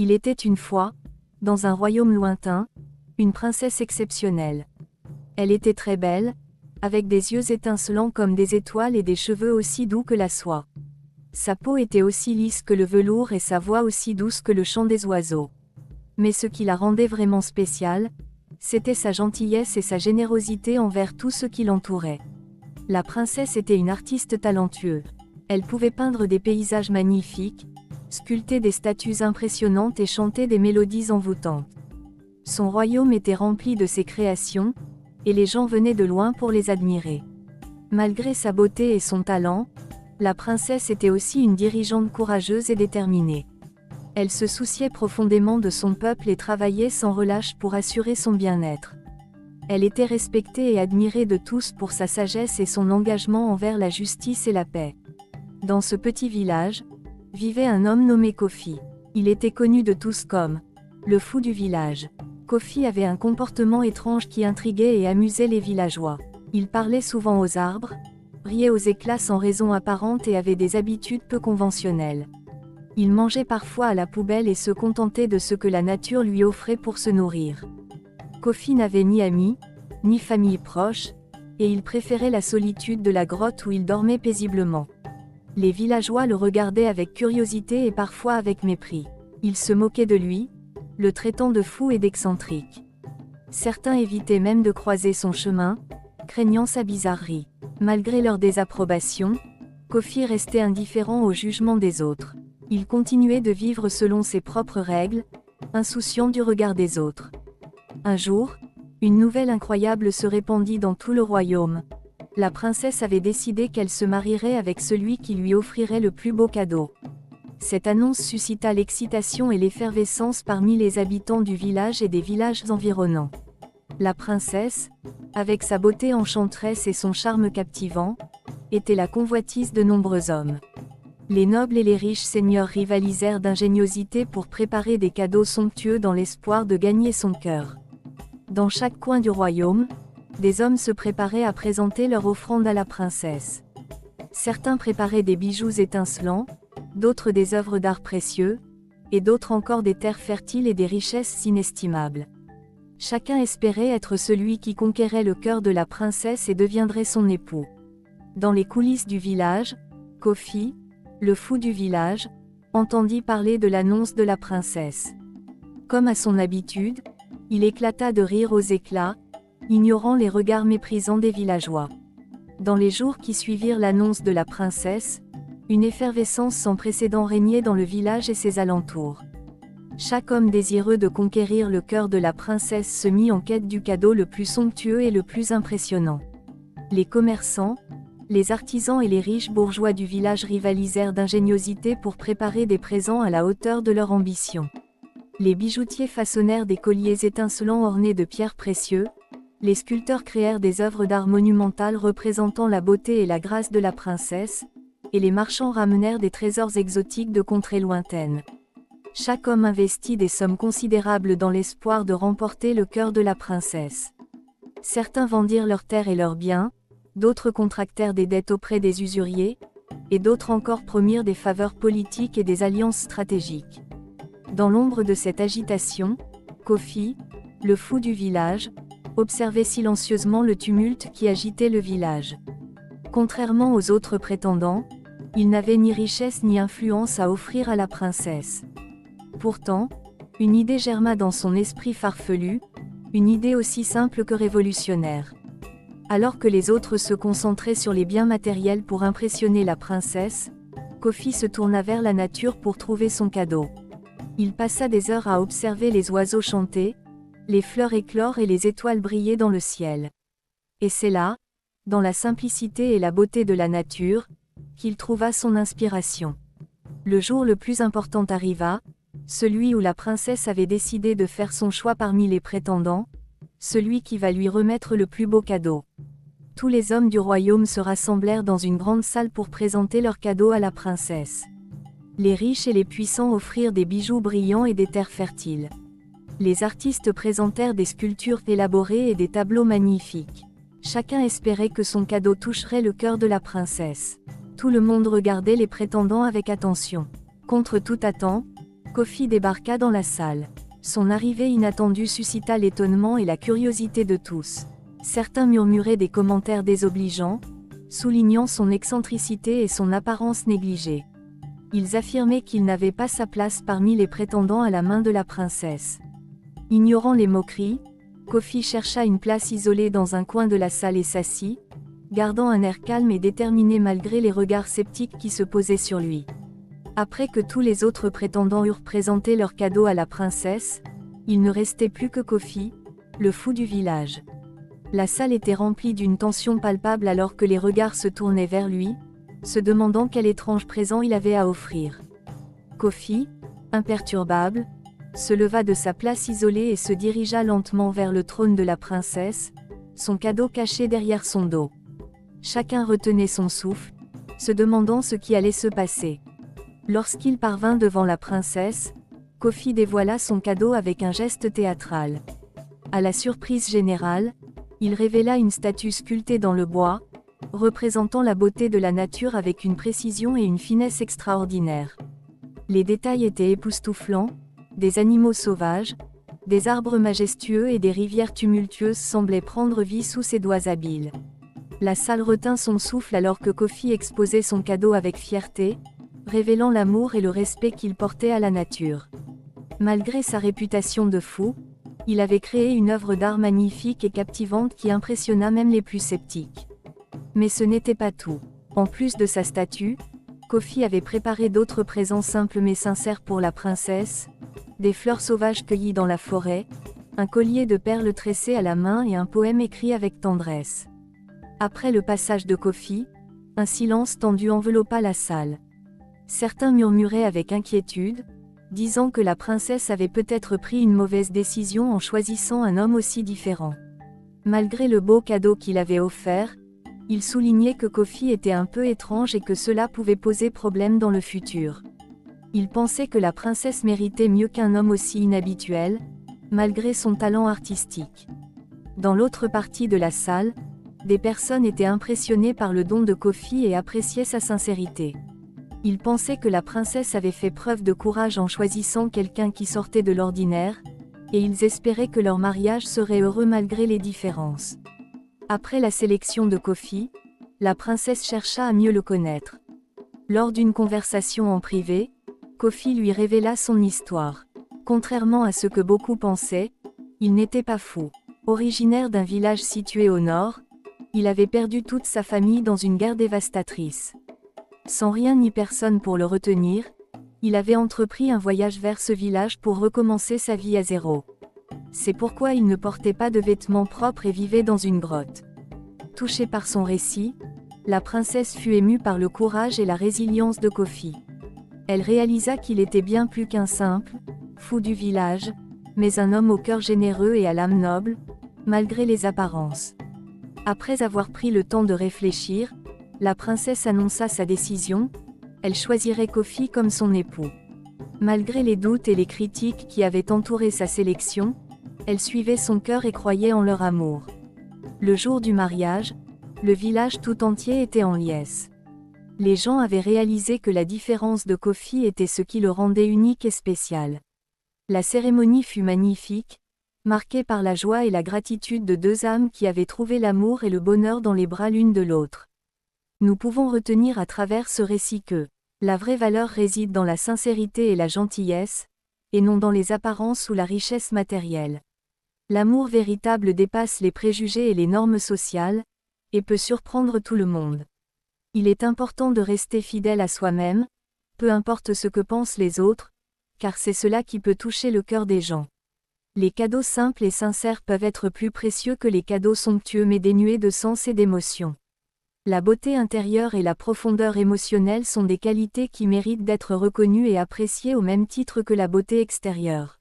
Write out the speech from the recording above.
Il était une fois, dans un royaume lointain, une princesse exceptionnelle. Elle était très belle, avec des yeux étincelants comme des étoiles et des cheveux aussi doux que la soie. Sa peau était aussi lisse que le velours et sa voix aussi douce que le chant des oiseaux. Mais ce qui la rendait vraiment spéciale, c'était sa gentillesse et sa générosité envers tous ceux qui l'entouraient. La princesse était une artiste talentueuse. Elle pouvait peindre des paysages magnifiques, sculpter des statues impressionnantes et chanter des mélodies envoûtantes. Son royaume était rempli de ses créations, et les gens venaient de loin pour les admirer. Malgré sa beauté et son talent, la princesse était aussi une dirigeante courageuse et déterminée. Elle se souciait profondément de son peuple et travaillait sans relâche pour assurer son bien-être. Elle était respectée et admirée de tous pour sa sagesse et son engagement envers la justice et la paix. Dans ce petit village, vivait un homme nommé Kofi. Il était connu de tous comme le fou du village. Kofi avait un comportement étrange qui intriguait et amusait les villageois. Il parlait souvent aux arbres, riait aux éclats sans raison apparente et avait des habitudes peu conventionnelles. Il mangeait parfois à la poubelle et se contentait de ce que la nature lui offrait pour se nourrir. Kofi n'avait ni amis, ni famille proche, et il préférait la solitude de la grotte où il dormait paisiblement. Les villageois le regardaient avec curiosité et parfois avec mépris. Ils se moquaient de lui, le traitant de fou et d'excentrique. Certains évitaient même de croiser son chemin, craignant sa bizarrerie. Malgré leur désapprobation, Kofi restait indifférent au jugement des autres. Il continuait de vivre selon ses propres règles, insouciant du regard des autres. Un jour, une nouvelle incroyable se répandit dans tout le royaume. La princesse avait décidé qu'elle se marierait avec celui qui lui offrirait le plus beau cadeau. Cette annonce suscita l'excitation et l'effervescence parmi les habitants du village et des villages environnants. La princesse, avec sa beauté enchanteresse et son charme captivant, était la convoitise de nombreux hommes. Les nobles et les riches seigneurs rivalisèrent d'ingéniosité pour préparer des cadeaux somptueux dans l'espoir de gagner son cœur. Dans chaque coin du royaume, des hommes se préparaient à présenter leur offrande à la princesse. Certains préparaient des bijoux étincelants, d'autres des œuvres d'art précieux, et d'autres encore des terres fertiles et des richesses inestimables. Chacun espérait être celui qui conquérait le cœur de la princesse et deviendrait son époux. Dans les coulisses du village, Kofi, le fou du village, entendit parler de l'annonce de la princesse. Comme à son habitude, il éclata de rire aux éclats, ignorant les regards méprisants des villageois. Dans les jours qui suivirent l'annonce de la princesse, une effervescence sans précédent régnait dans le village et ses alentours. Chaque homme désireux de conquérir le cœur de la princesse se mit en quête du cadeau le plus somptueux et le plus impressionnant. Les commerçants, les artisans et les riches bourgeois du village rivalisèrent d'ingéniosité pour préparer des présents à la hauteur de leur ambition. Les bijoutiers façonnèrent des colliers étincelants ornés de pierres précieuses, les sculpteurs créèrent des œuvres d'art monumentales représentant la beauté et la grâce de la princesse, et les marchands ramenèrent des trésors exotiques de contrées lointaines. Chaque homme investit des sommes considérables dans l'espoir de remporter le cœur de la princesse. Certains vendirent leurs terres et leurs biens, d'autres contractèrent des dettes auprès des usuriers, et d'autres encore promirent des faveurs politiques et des alliances stratégiques. Dans l'ombre de cette agitation, Kofi, le fou du village, observait silencieusement le tumulte qui agitait le village. Contrairement aux autres prétendants, il n'avait ni richesse ni influence à offrir à la princesse. Pourtant, une idée germa dans son esprit farfelu, une idée aussi simple que révolutionnaire. Alors que les autres se concentraient sur les biens matériels pour impressionner la princesse, Kofi se tourna vers la nature pour trouver son cadeau. Il passa des heures à observer les oiseaux chanter, les fleurs éclore et les étoiles briller dans le ciel. Et c'est là, dans la simplicité et la beauté de la nature, qu'il trouva son inspiration. Le jour le plus important arriva, celui où la princesse avait décidé de faire son choix parmi les prétendants, celui qui va lui remettre le plus beau cadeau. Tous les hommes du royaume se rassemblèrent dans une grande salle pour présenter leurs cadeaux à la princesse. Les riches et les puissants offrirent des bijoux brillants et des terres fertiles. Les artistes présentèrent des sculptures élaborées et des tableaux magnifiques. Chacun espérait que son cadeau toucherait le cœur de la princesse. Tout le monde regardait les prétendants avec attention. Contre toute attente, Kofi débarqua dans la salle. Son arrivée inattendue suscita l'étonnement et la curiosité de tous. Certains murmuraient des commentaires désobligeants, soulignant son excentricité et son apparence négligée. Ils affirmaient qu'il n'avait pas sa place parmi les prétendants à la main de la princesse. Ignorant les moqueries, Kofi chercha une place isolée dans un coin de la salle et s'assit, gardant un air calme et déterminé malgré les regards sceptiques qui se posaient sur lui. Après que tous les autres prétendants eurent présenté leurs cadeaux à la princesse, il ne restait plus que Kofi, le fou du village. La salle était remplie d'une tension palpable alors que les regards se tournaient vers lui, se demandant quel étrange présent il avait à offrir. Kofi, imperturbable, se leva de sa place isolée et se dirigea lentement vers le trône de la princesse, son cadeau caché derrière son dos. Chacun retenait son souffle, se demandant ce qui allait se passer. Lorsqu'il parvint devant la princesse, Kofi dévoila son cadeau avec un geste théâtral. À la surprise générale, il révéla une statue sculptée dans le bois, représentant la beauté de la nature avec une précision et une finesse extraordinaires. Les détails étaient époustouflants, des animaux sauvages, des arbres majestueux et des rivières tumultueuses semblaient prendre vie sous ses doigts habiles. La salle retint son souffle alors que Kofi exposait son cadeau avec fierté, révélant l'amour et le respect qu'il portait à la nature. Malgré sa réputation de fou, il avait créé une œuvre d'art magnifique et captivante qui impressionna même les plus sceptiques. Mais ce n'était pas tout. En plus de sa statue, Kofi avait préparé d'autres présents simples mais sincères pour la princesse, des fleurs sauvages cueillies dans la forêt, un collier de perles tressées à la main et un poème écrit avec tendresse. Après le passage de Kofi, un silence tendu enveloppa la salle. Certains murmuraient avec inquiétude, disant que la princesse avait peut-être pris une mauvaise décision en choisissant un homme aussi différent. Malgré le beau cadeau qu'il avait offert, il soulignait que Kofi était un peu étrange et que cela pouvait poser problème dans le futur. Il pensait que la princesse méritait mieux qu'un homme aussi inhabituel, malgré son talent artistique. Dans l'autre partie de la salle, des personnes étaient impressionnées par le don de Kofi et appréciaient sa sincérité. Ils pensaient que la princesse avait fait preuve de courage en choisissant quelqu'un qui sortait de l'ordinaire, et ils espéraient que leur mariage serait heureux malgré les différences. Après la sélection de Kofi, la princesse chercha à mieux le connaître. Lors d'une conversation en privé, Kofi lui révéla son histoire. Contrairement à ce que beaucoup pensaient, il n'était pas fou. Originaire d'un village situé au nord, il avait perdu toute sa famille dans une guerre dévastatrice. Sans rien ni personne pour le retenir, il avait entrepris un voyage vers ce village pour recommencer sa vie à zéro. C'est pourquoi il ne portait pas de vêtements propres et vivait dans une grotte. Touchée par son récit, la princesse fut émue par le courage et la résilience de Kofi. Elle réalisa qu'il était bien plus qu'un simple fou du village, mais un homme au cœur généreux et à l'âme noble, malgré les apparences. Après avoir pris le temps de réfléchir, la princesse annonça sa décision, elle choisirait Kofi comme son époux. Malgré les doutes et les critiques qui avaient entouré sa sélection, elle suivait son cœur et croyait en leur amour. Le jour du mariage, le village tout entier était en liesse. Les gens avaient réalisé que la différence de Kofi était ce qui le rendait unique et spécial. La cérémonie fut magnifique, marquée par la joie et la gratitude de deux âmes qui avaient trouvé l'amour et le bonheur dans les bras l'une de l'autre. Nous pouvons retenir à travers ce récit que la vraie valeur réside dans la sincérité et la gentillesse, et non dans les apparences ou la richesse matérielle. L'amour véritable dépasse les préjugés et les normes sociales, et peut surprendre tout le monde. Il est important de rester fidèle à soi-même, peu importe ce que pensent les autres, car c'est cela qui peut toucher le cœur des gens. Les cadeaux simples et sincères peuvent être plus précieux que les cadeaux somptueux mais dénués de sens et d'émotion. La beauté intérieure et la profondeur émotionnelle sont des qualités qui méritent d'être reconnues et appréciées au même titre que la beauté extérieure.